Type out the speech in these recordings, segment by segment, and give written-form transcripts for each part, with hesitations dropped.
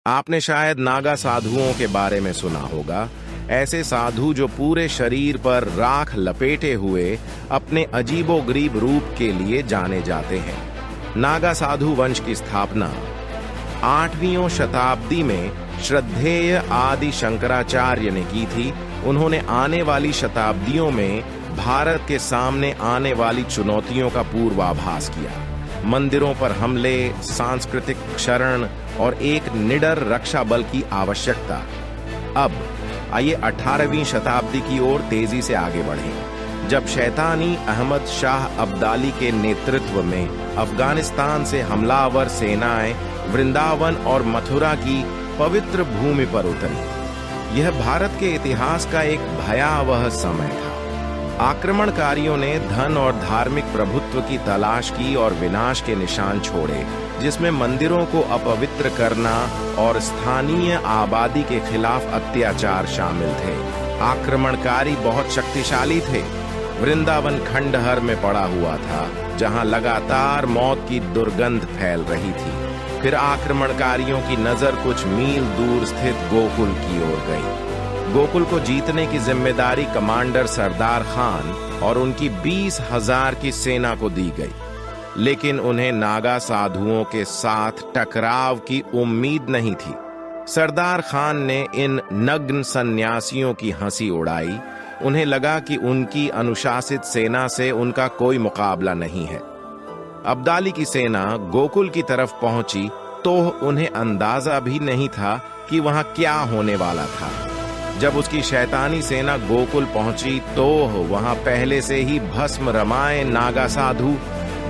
आपने शायद नागा साधुओं के बारे में सुना होगा। ऐसे साधु जो पूरे शरीर पर राख लपेटे हुए अपने अजीबोगरीब रूप के लिए जाने जाते हैं। नागा साधु वंश की स्थापना 8वीं शताब्दी में श्रद्धेय आदि शंकराचार्य ने की थी। उन्होंने आने वाली शताब्दियों में भारत के सामने आने वाली चुनौतियों का पूर्वाभास किया। मंदिरों पर हमले, सांस्कृतिक क्षरण और एक निडर रक्षा बल की आवश्यकता। अब आइए 18वीं शताब्दी की ओर तेजी से आगे बढ़ें, जब शैतानी अहमद शाह अब्दाली के नेतृत्व में अफगानिस्तान से हमलावर सेनाएं वृंदावन और मथुरा की पवित्र भूमि पर उतरी। यह भारत के इतिहास का एक भयावह समय था। आक्रमणकारियों ने धन और धार्मिक प्रभुत्व की तलाश की और विनाश के निशान छोड़े, जिसमें मंदिरों को अपवित्र करना और स्थानीय आबादी के खिलाफ अत्याचार शामिल थे। आक्रमणकारी बहुत शक्तिशाली थे। वृंदावन खंडहर में पड़ा हुआ था, जहां लगातार मौत की दुर्गंध फैल रही थी। फिर आक्रमणकारियों की नजर कुछ मील दूर स्थित गोकुल की ओर गई। गोकुल को जीतने की जिम्मेदारी कमांडर सरदार खान और उनकी 20,000 की सेना को दी गई, लेकिन उन्हें नागा साधुओं के साथ टकराव की उम्मीद नहीं थी। सरदार खान ने इन नग्न सन्यासियों की हंसी उड़ाई। उन्हें लगा कि उनकी अनुशासित सेना से उनका कोई मुकाबला नहीं है। अब्दाली की सेना गोकुल की तरफ पहुंची तो उन्हें अंदाजा भी नहीं था कि वहां क्या होने वाला था। जब उसकी शैतानी सेना गोकुल पहुंची तो वहां पहले से ही भस्म रमाए नागा साधु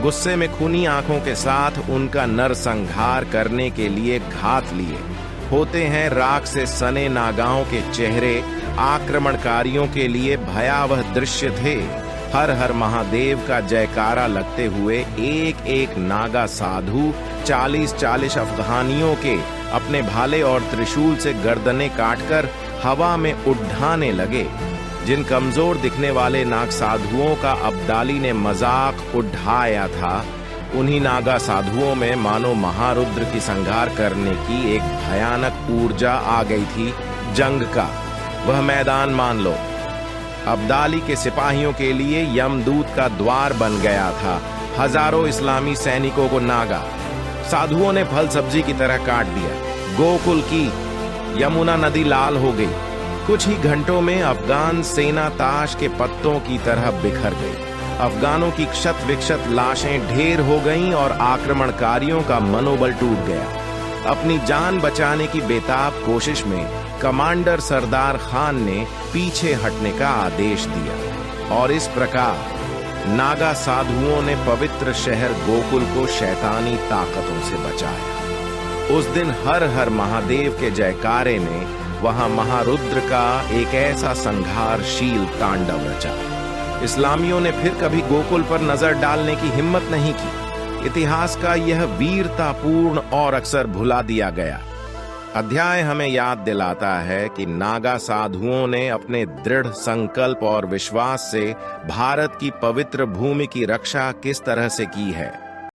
गुस्से में खूनी आंखों के साथ उनका नरसंहार करने के लिए घात लिए होते हैं। राख से सने नागाओं के चेहरे आक्रमणकारियों के लिए भयावह दृश्य थे। हर हर महादेव का जयकारा लगते हुए एक एक नागा साधु 40-40 अफगानियों के अपने भाले और त्रिशूल से गर्दनें काटकर हवा में उड़ाने लगे। जिन कमजोर दिखने वाले नाग साधुओं का अब्दाली ने मजाक उड़ाया था, उन्हीं नागा साधुओं में मानो महारुद्र की संहार करने की एक भयानक ऊर्जा आ गई थी। जंग का वह मैदान मान लो अब्दाली के सिपाहियों के लिए यमदूत का द्वार बन गया था। हजारों इस्लामी सैनिकों को नागा साधुओं ने फल सब्जी की तरह काट दिया। गोकुल की यमुना नदी लाल हो गई। कुछ ही घंटों में अफगान सेना ताश के पत्तों की तरह बिखर गई। अफगानों की क्षत विक्षत लाशें ढेर हो गईं और आक्रमणकारियों का मनोबल टूट गया। अपनी जान बचाने की बेताब कोशिश में कमांडर सरदार खान ने पीछे हटने का आदेश दिया और इस प्रकार नागा साधुओं ने पवित्र शहर गोकुल को शैतानी ताकतों से बचाया। उस दिन हर हर महादेव के जयकारे ने वहां महारुद्र का एक ऐसा संहारशील तांडव रचा। इस्लामियों ने फिर कभी गोकुल पर नजर डालने की हिम्मत नहीं की। इतिहास का यह वीरतापूर्ण और अक्सर भुला दिया गया अध्याय हमें याद दिलाता है कि नागा साधुओं ने अपने दृढ़ संकल्प और विश्वास से भारत की पवित्र भूमि की रक्षा किस तरह से की है।